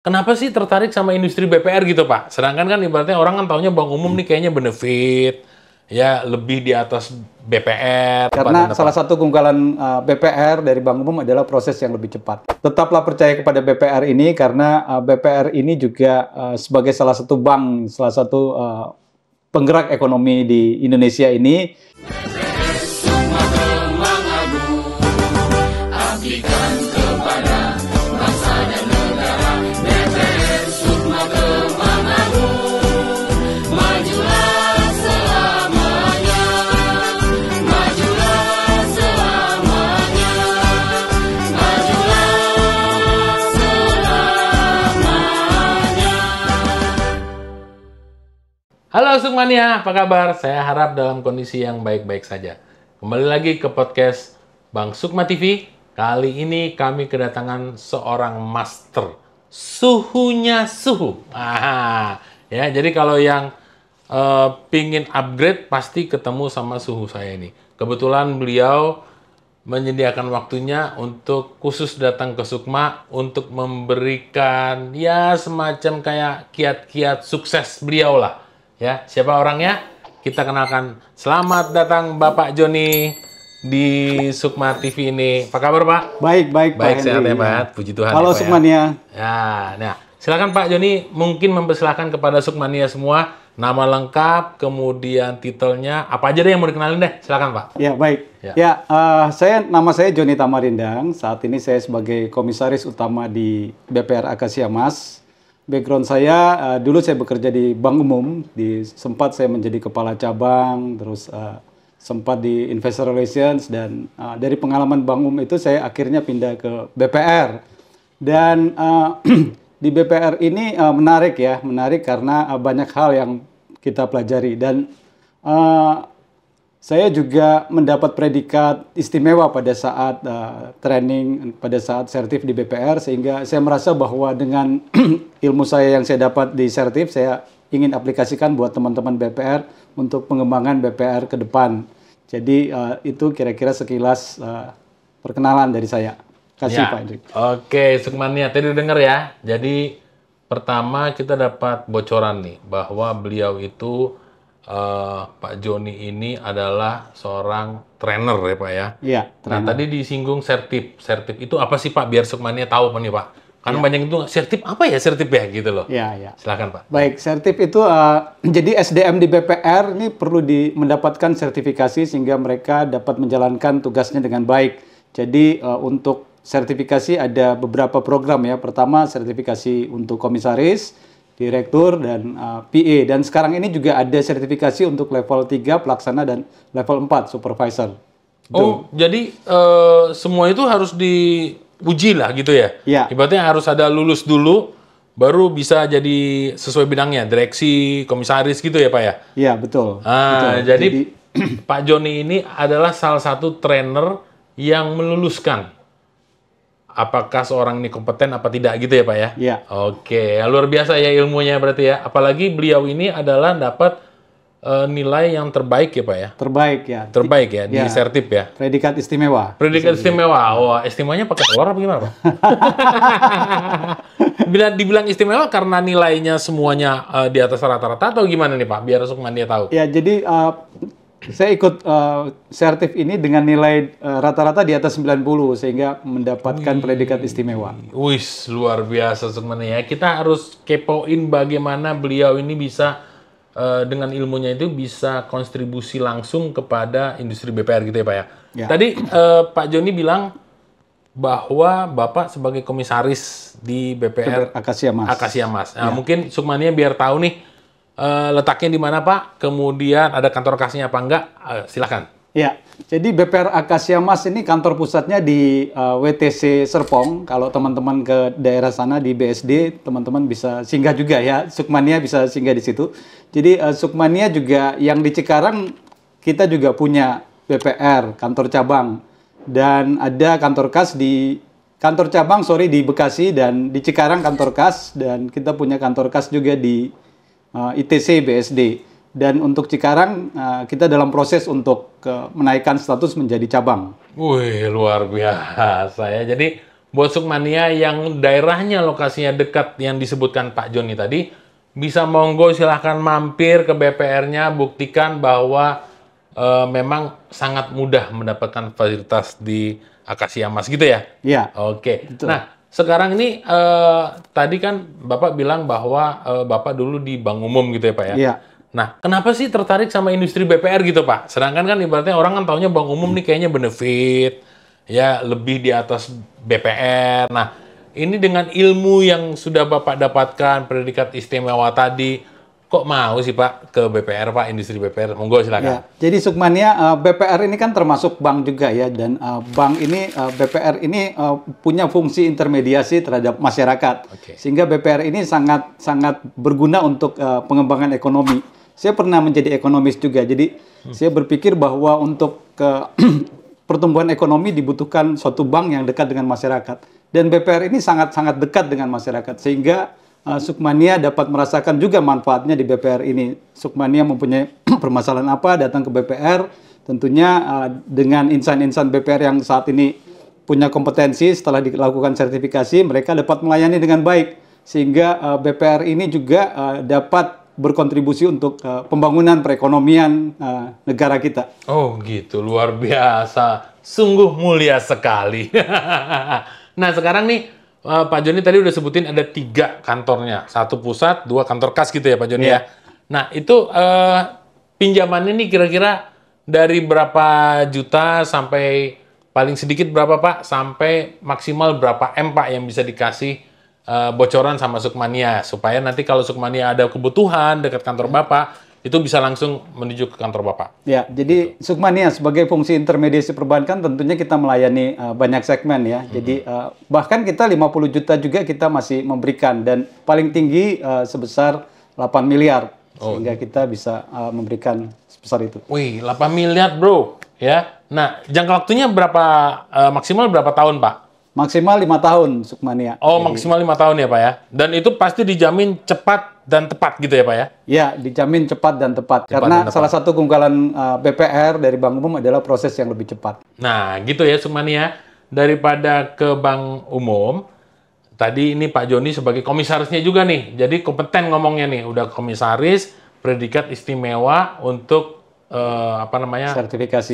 Kenapa sih tertarik sama industri BPR gitu, Pak? Sedangkan kan ibaratnya orang kan taunya bank umum nih kayaknya benefit, ya lebih di atas BPR. Karena salah satu keunggulan BPR dari bank umum adalah proses yang lebih cepat. Tetaplah percaya kepada BPR ini karena BPR ini juga sebagai salah satu bank, salah satu penggerak ekonomi di Indonesia ini. Halo Sukmania, apa kabar? Saya harap dalam kondisi yang baik-baik saja. Kembali lagi ke podcast Bang Sukma TV. Kali ini kami kedatangan seorang master suhunya suhu. Ya, jadi kalau yang pingin upgrade pasti ketemu sama suhu saya ini. Kebetulan beliau menyediakan waktunya untuk khusus datang ke Sukma untuk memberikan ya semacam kayak kiat-kiat sukses beliau lah. Ya, siapa orangnya? Kita kenalkan. Selamat datang Bapak Joni di Sukma TV ini. Apa kabar, Pak? Baik, Pak Baik, sehat ya, Henry. Pak. Puji Tuhan. Halo ya, Pak, Sukmania. Ya, nah, silakan Pak Joni mungkin mempersilahkan kepada Sukmania semua nama lengkap, kemudian titelnya, apa aja deh yang mau dikenalin deh. Silakan, Pak. Ya, baik. Ya. Nama saya Joni Tamarindang. Saat ini saya sebagai komisaris utama di BPR Akasia Mas. Background saya, dulu saya bekerja di Bank Umum, sempat saya menjadi kepala cabang, terus sempat di Investor Relations, dan dari pengalaman Bank Umum itu saya akhirnya pindah ke BPR. Dan di BPR ini menarik karena banyak hal yang kita pelajari. Dan saya juga mendapat predikat istimewa pada saat training, pada saat sertif di BPR, sehingga saya merasa bahwa dengan ilmu saya yang saya dapat di sertif, saya ingin aplikasikan buat teman-teman BPR untuk pengembangan BPR ke depan. Jadi itu kira-kira sekilas perkenalan dari saya. Kasih Ya. Pak Hendrik. Oke, Sukmania, tadi denger ya. Jadi pertama kita dapat bocoran nih bahwa beliau itu Pak Joni ini adalah seorang trainer ya Pak ya. Iya. Nah tadi disinggung sertip. Sertip itu apa sih Pak? Biar Sukmania tahu Pak nih Pak. Karena banyak itu sertip apa ya sertip ya gitu loh. Iya. Silakan Pak. Baik, sertif itu jadi SDM di BPR ini perlu mendapatkan sertifikasi sehingga mereka dapat menjalankan tugasnya dengan baik. Jadi untuk sertifikasi ada beberapa program ya. Pertama sertifikasi untuk komisaris, direktur, dan PA. Dan sekarang ini juga ada sertifikasi untuk level 3 pelaksana dan level 4 supervisor. Oh, jadi semua itu harus diuji lah gitu ya? Iya. Ibaratnya harus ada lulus dulu, baru bisa jadi sesuai bidangnya, direksi, komisaris gitu ya Pak ya? Iya, betul. Ah, Betul. jadi Pak Joni ini adalah salah satu trainer yang meluluskan. Apakah seorang ini kompeten apa tidak gitu ya Pak ya? Iya. Oke, luar biasa ya ilmunya berarti ya. Apalagi beliau ini adalah dapat nilai yang terbaik ya Pak ya? Terbaik ya. Terbaik ya, di Ya. sertip ya? Predikat istimewa. Predikat istimewa. Wah, istimewanya pakai telur apa gimana Pak? Bila dibilang istimewa karena nilainya semuanya di atas rata-rata atau gimana nih Pak? Biar Sukmania tahu. Ya, jadi saya ikut sertif ini dengan nilai rata-rata di atas 90 sehingga mendapatkan predikat istimewa. Wis, luar biasa Sukmania. Kita harus kepoin bagaimana beliau ini bisa dengan ilmunya itu bisa kontribusi langsung kepada industri BPR gitu ya Pak ya. Ya. Tadi Pak Joni bilang bahwa Bapak sebagai komisaris di BPR Akasia Mas. Akasia Mas. Nah, mungkin Sukmania biar tahu nih letaknya di mana Pak, kemudian ada kantor kasnya apa enggak, silakan. Ya, jadi BPR Akasia Mas ini kantor pusatnya di WTC Serpong. Kalau teman-teman ke daerah sana di BSD, teman-teman bisa singgah juga ya. Sukmania bisa singgah di situ. Jadi Sukmania juga yang di Cikarang, kita juga punya BPR, kantor cabang. Dan ada kantor kas di di Bekasi, dan di Cikarang kantor kas, dan kita punya kantor kas juga di ITC BSD. Dan untuk Cikarang, kita dalam proses untuk menaikkan status menjadi cabang. Wih, luar biasa ya. Jadi buat Sukmania yang daerahnya lokasinya dekat yang disebutkan Pak Joni tadi, bisa monggo silahkan mampir ke BPR-nya, buktikan bahwa memang sangat mudah mendapatkan fasilitas di Akasia Mas gitu ya? Iya. Oke. Betul. Nah, sekarang ini tadi kan Bapak bilang bahwa Bapak dulu di bank umum gitu ya Pak ya? Iya. Nah, kenapa sih tertarik sama industri BPR gitu Pak? Sedangkan kan ibaratnya orang kan taunya bank umum nih kayaknya benefit, ya lebih di atas BPR. Nah, ini dengan ilmu yang sudah Bapak dapatkan, predikat istimewa tadi, kok mau sih Pak ke BPR Pak, industri BPR? Monggo silakan. Ya, jadi Sukmania BPR ini kan termasuk bank juga ya, dan bank ini BPR ini punya fungsi intermediasi terhadap masyarakat, Oke. sehingga BPR ini sangat sangat berguna untuk pengembangan ekonomi. Saya pernah menjadi ekonomis juga, jadi saya berpikir bahwa untuk pertumbuhan ekonomi dibutuhkan suatu bank yang dekat dengan masyarakat, dan BPR ini sangat sangat dekat dengan masyarakat, sehingga Sukmania dapat merasakan juga manfaatnya di BPR ini. Sukmania mempunyai permasalahan apa, datang ke BPR, tentunya dengan insan-insan BPR yang saat ini punya kompetensi, setelah dilakukan sertifikasi, mereka dapat melayani dengan baik. Sehingga BPR ini juga dapat berkontribusi untuk pembangunan perekonomian negara kita. Oh gitu, luar biasa. Sungguh mulia sekali. Nah sekarang nih, Pak Joni tadi udah sebutin ada 3 kantornya. 1 pusat, 2 kantor kas gitu ya Pak Joni ya. Nah itu pinjamannya nih kira-kira dari berapa juta sampai paling sedikit berapa Pak? Sampai maksimal berapa M Pak yang bisa dikasih bocoran sama Sukmania, supaya nanti kalau Sukmania ada kebutuhan dekat kantor Bapak, itu bisa langsung menuju ke kantor Bapak. Ya, jadi Sukmania sebagai fungsi intermediasi perbankan tentunya kita melayani banyak segmen ya. Jadi bahkan kita 50 juta juga kita masih memberikan, dan paling tinggi sebesar 8 miliar. Sehingga kita bisa memberikan sebesar itu. Wih, 8 miliar bro, ya. Nah, jangka waktunya berapa, maksimal berapa tahun Pak? Maksimal 5 tahun Sukmania. Oh, maksimal 5 tahun ya Pak ya? Dan itu pasti dijamin cepat dan tepat gitu ya Pak ya? Ya, dijamin cepat dan tepat. Cepat Karena dan tepat. salah satu keunggulan BPR dari Bank Umum adalah proses yang lebih cepat. Nah, gitu ya Sukmania. Daripada ke bank umum, tadi ini Pak Joni sebagai komisarisnya juga nih. Jadi kompeten ngomongnya nih. Udah komisaris, predikat istimewa untuk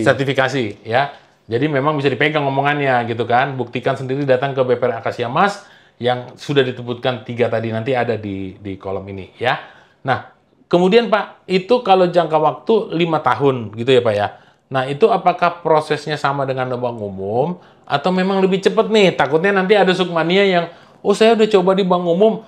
sertifikasi ya. Jadi memang bisa dipegang ngomongannya gitu kan. Buktikan sendiri datang ke BPR Akasia Mas yang sudah disebutkan 3 tadi, nanti ada di kolom ini ya. Nah, kemudian Pak, itu kalau jangka waktu 5 tahun gitu ya Pak ya. Nah, itu apakah prosesnya sama dengan bank umum atau memang lebih cepat nih? Takutnya nanti ada Sukmania yang, oh saya udah coba di bank umum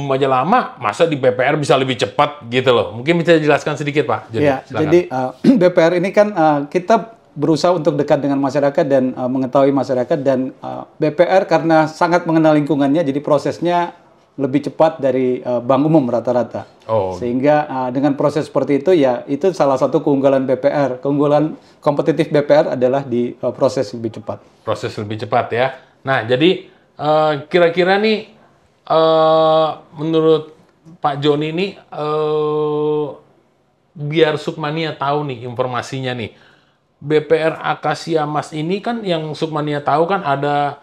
aja lama, masa di BPR bisa lebih cepat gitu loh. Mungkin bisa dijelaskan sedikit Pak. Jadi BPR ini kan kita berusaha untuk dekat dengan masyarakat dan mengetahui masyarakat, dan BPR karena sangat mengenal lingkungannya, jadi prosesnya lebih cepat dari bank umum rata-rata. Sehingga dengan proses seperti itu ya, itu salah satu keunggulan BPR. Keunggulan kompetitif BPR adalah di proses lebih cepat. Proses lebih cepat ya. Nah, jadi kira-kira nih menurut Pak Joni ini biar Sukmania tahu nih informasinya nih. BPR Akasia Mas ini kan yang Sukmania tahu kan ada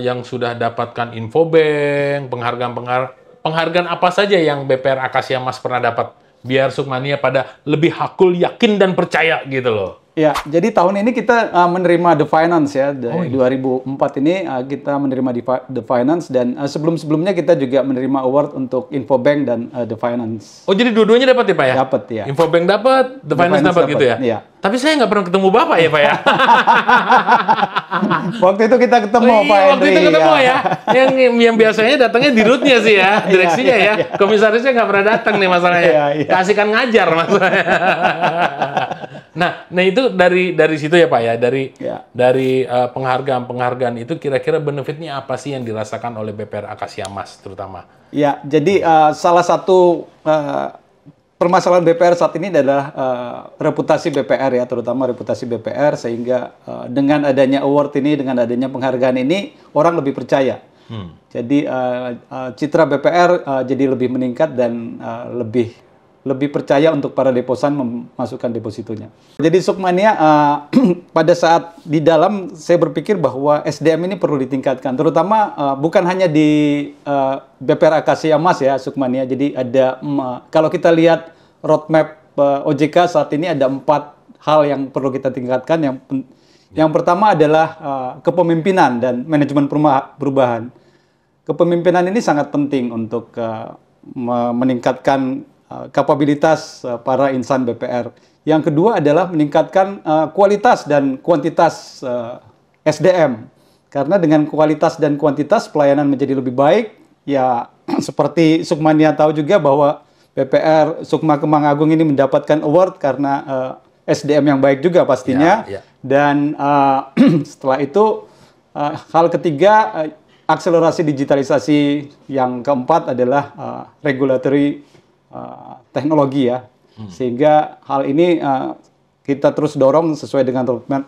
yang sudah dapatkan Infobank, penghargaan apa saja yang BPR Akasia Mas pernah dapat, biar Sukmania pada lebih hakul, yakin dan percaya gitu loh. Ya, jadi tahun ini kita menerima The Finance ya, 2004 ini kita menerima The Finance, dan sebelum-sebelumnya kita juga menerima award untuk Infobank dan The Finance. Oh, jadi dua-duanya dapat ya Pak ya? Dapat ya. Infobank dapat, The Finance dapat gitu ya? Iya. Tapi saya nggak pernah ketemu Bapak ya Pak ya? Waktu itu kita ketemu Pak Henry. Waktu itu ketemu ya. Yang biasanya datangnya di rootnya sih ya, direksinya ya. Komisarisnya nggak pernah datang nih masalahnya. Kasihkan ngajar masalahnya. Nah itu dari situ ya Pak ya, dari penghargaan itu kira-kira benefitnya apa sih yang dirasakan oleh BPR Akasia Mas terutama? Ya, jadi salah satu permasalahan BPR saat ini adalah reputasi BPR ya, terutama reputasi BPR, sehingga dengan adanya award ini, dengan adanya penghargaan ini, orang lebih percaya. Jadi citra BPR jadi lebih meningkat dan lebih lebih percaya untuk para deposan memasukkan depositonya. Jadi Sukmania pada saat di dalam saya berpikir bahwa SDM ini perlu ditingkatkan, terutama bukan hanya di BPR Akasia Mas ya Sukmania. Jadi ada kalau kita lihat roadmap OJK saat ini ada 4 hal yang perlu kita tingkatkan. Yang pertama adalah kepemimpinan dan manajemen perubahan. Kepemimpinan ini sangat penting untuk meningkatkan kapabilitas para insan BPR. Yang kedua adalah meningkatkan kualitas dan kuantitas SDM. Karena dengan kualitas dan kuantitas pelayanan menjadi lebih baik. Ya seperti Sukmania tahu juga bahwa BPR Sukma Kemang Agung ini mendapatkan award karena SDM yang baik juga pastinya. Dan setelah itu hal ketiga akselerasi digitalisasi, yang keempat adalah regulatory teknologi ya. Sehingga hal ini kita terus dorong sesuai dengan roadmap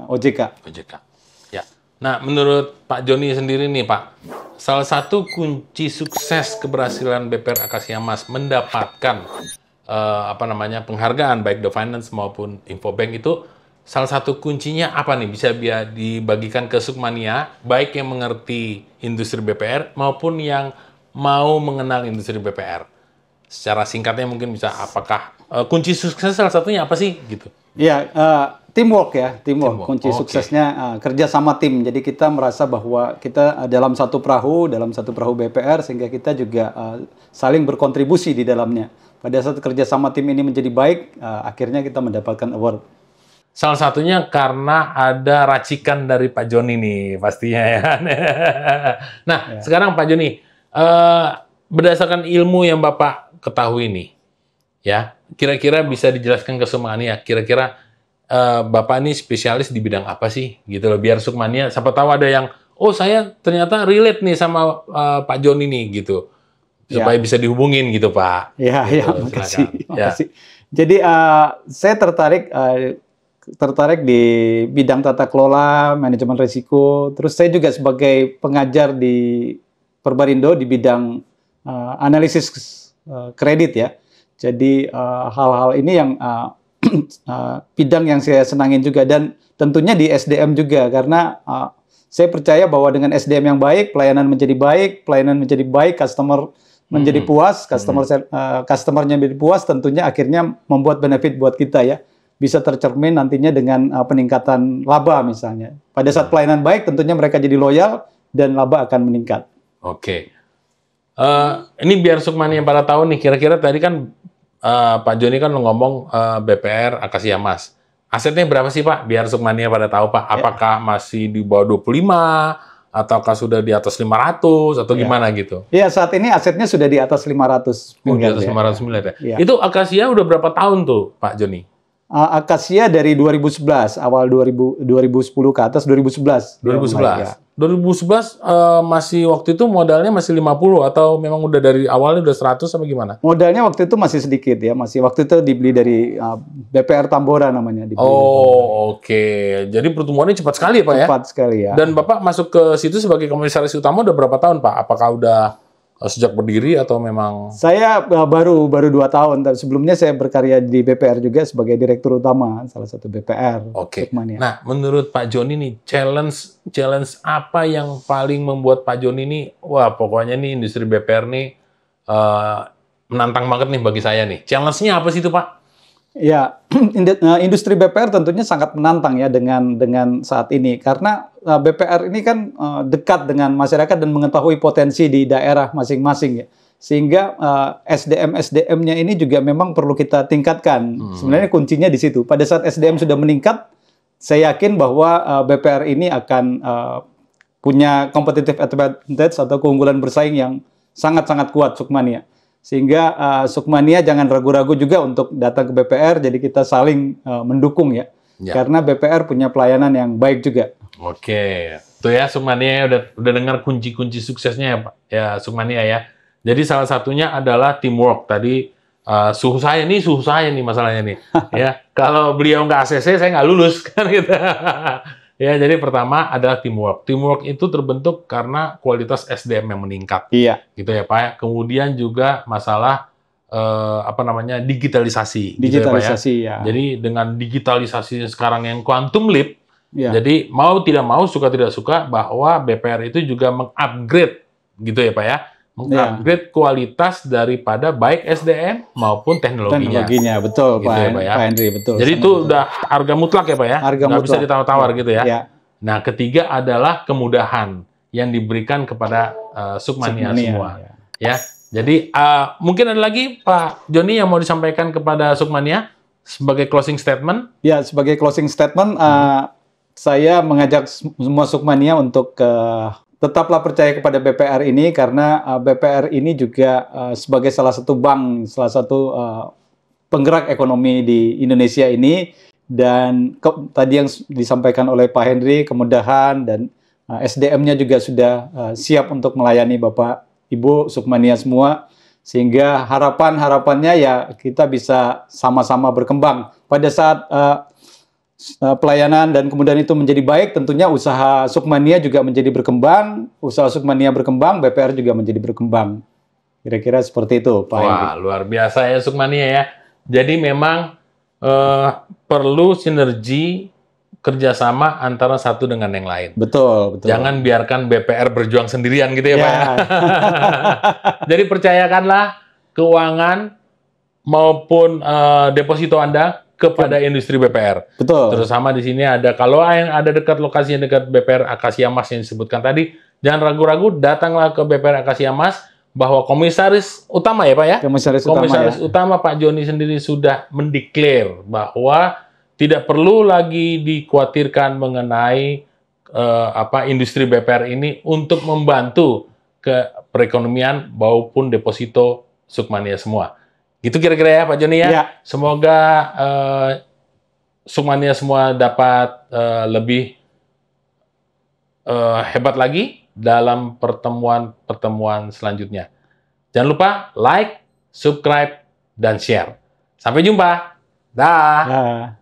OJK. Ya. Nah, menurut Pak Joni sendiri nih Pak, salah satu kunci sukses keberhasilan BPR Akasia Mas mendapatkan penghargaan baik The Finance maupun Infobank itu, salah satu kuncinya apa nih? Bisa dibagikan ke Sukmania, baik yang mengerti industri BPR maupun yang mau mengenal industri BPR. Secara singkatnya mungkin bisa, apakah kunci sukses salah satunya apa sih gitu? Ya, teamwork ya, teamwork. Kunci suksesnya kerja sama tim. Jadi kita merasa bahwa kita dalam satu perahu BPR, sehingga kita juga saling berkontribusi di dalamnya. Pada saat kerja sama tim ini menjadi baik, akhirnya kita mendapatkan award. Salah satunya karena ada racikan dari Pak Joni nih, pastinya ya. Nah, sekarang Pak Joni, berdasarkan ilmu yang Bapak ketahui nih, ya, kira-kira bisa dijelaskan ke Sukmania, kira-kira Bapak ini spesialis di bidang apa sih? Gitu loh, biar Sukmania, siapa tahu ada yang, oh saya ternyata relate nih sama Pak Joni nih, gitu. Supaya bisa dihubungin gitu, Pak. Ya, gitu, makasih. Jadi, saya tertarik di bidang tata kelola, manajemen risiko. Terus saya juga sebagai pengajar di Perbarindo di bidang analisis kredit ya. Jadi hal-hal ini yang bidang yang saya senangin juga, dan tentunya di SDM juga, karena saya percaya bahwa dengan SDM yang baik, pelayanan menjadi baik, customer menjadi puas, customernya menjadi puas, tentunya akhirnya membuat benefit buat kita ya. Bisa tercermin nantinya dengan peningkatan laba misalnya. Pada saat pelayanan baik, tentunya mereka jadi loyal dan laba akan meningkat. Oke. Ini biar Sukmania pada tahu nih, kira-kira tadi kan Pak Joni kan ngomong BPR Akasia Mas. Asetnya berapa sih Pak? Biar Sukmania pada tahu Pak. Apakah masih di bawah 25? Ataukah sudah di atas 500? Atau gimana gitu? Iya, saat ini asetnya sudah di atas 500 miliar. Di atas 500 miliar ya? Itu Akasia udah berapa tahun tuh Pak Joni? Akasia dari 2011, awal 2010 ke atas 2011. 2011. 2011 masih waktu itu modalnya masih 50 atau memang udah dari awalnya udah 100 sama gimana? Modalnya waktu itu masih sedikit ya, waktu itu dibeli dari BPR Tambora namanya. Oke. Jadi pertumbuhannya cepat sekali Pak ya? Cepat sekali ya. Dan Bapak masuk ke situ sebagai komisaris utama udah berapa tahun Pak? Apakah udah sejak berdiri atau memang? Saya baru 2 tahun. Sebelumnya saya berkarya di BPR juga sebagai direktur utama salah satu BPR. Oke. Nah, menurut Pak Joni nih, challenge apa yang paling membuat Pak Joni nih, wah pokoknya nih industri BPR nih menantang banget nih bagi saya nih. Challenge-nya apa sih itu Pak? Ya, industri BPR tentunya sangat menantang ya dengan saat ini, karena BPR ini kan dekat dengan masyarakat dan mengetahui potensi di daerah masing-masing ya. Sehingga SDM-nya ini juga memang perlu kita tingkatkan. Sebenarnya kuncinya di situ. Pada saat SDM sudah meningkat, saya yakin bahwa BPR ini akan punya competitive advantage atau keunggulan bersaing yang sangat-sangat kuat Sukmania. Sehingga Sukmania jangan ragu-ragu juga untuk datang ke BPR, jadi kita saling mendukung ya. Karena BPR punya pelayanan yang baik juga. Oke, tuh ya Sukmania udah dengar kunci-kunci suksesnya ya Pak, ya Sukmania ya. Jadi salah satunya adalah teamwork. Tadi suhu saya nih masalahnya nih. Ya, kalau beliau nggak ACC saya nggak lulus kan gitu. Ya, jadi pertama adalah teamwork. Teamwork itu terbentuk karena kualitas SDM yang meningkat. Iya. Gitu ya Pak. Kemudian juga masalah digitalisasi. Digitalisasi, gitu ya. Jadi dengan digitalisasi sekarang yang quantum leap, Ya. jadi mau tidak mau, suka tidak suka, bahwa BPR itu juga mengupgrade, gitu ya Pak ya, mengupgrade kualitas daripada baik SDM maupun teknologinya. Teknologinya, betul Gitu ya, Pak ya. Pak Henry, betul. Jadi sangat itu betul. udah harga mutlak ya Pak ya, Harga nggak bisa mutlak. ditawar-tawar gitu ya. Ya. Nah, ketiga adalah kemudahan yang diberikan kepada Sukmania semua. Ya. Jadi mungkin ada lagi Pak Joni yang mau disampaikan kepada Sukmania sebagai closing statement? Ya, sebagai closing statement, saya mengajak semua Sukmania untuk tetaplah percaya kepada BPR ini, karena BPR ini juga sebagai salah satu bank, salah satu penggerak ekonomi di Indonesia ini, dan tadi yang disampaikan oleh Pak Henry, kemudahan dan SDM-nya juga sudah siap untuk melayani Bapak, Ibu, Sukmania semua, sehingga harapannya ya kita bisa sama-sama berkembang. Pada saat pelayanan dan kemudian itu menjadi baik, tentunya usaha Sukmania juga menjadi berkembang, usaha Sukmania berkembang, BPR juga menjadi berkembang. Kira-kira seperti itu, Pak Henry. Wah, luar biasa ya Sukmania ya. Jadi memang perlu sinergi kerjasama antara satu dengan yang lain. Betul, betul. Jangan biarkan BPR berjuang sendirian gitu ya Pak ya. Jadi percayakanlah keuangan maupun deposito Anda kepada industri BPR. Betul. Terutama di sini ada, kalau yang ada dekat lokasi yang dekat BPR Akasia Mas yang disebutkan tadi, jangan ragu-ragu, datanglah ke BPR Akasia Mas, bahwa komisaris utama ya Pak ya? Komisaris utama Pak Joni sendiri sudah mendeklar bahwa tidak perlu lagi dikhawatirkan mengenai industri BPR ini untuk membantu ke perekonomian maupun deposito Sukmania semua. Gitu kira-kira ya Pak Joni ya. Ya. Semoga Sukmania semua dapat lebih hebat lagi dalam pertemuan selanjutnya. Jangan lupa like, subscribe, dan share. Sampai jumpa. Dah.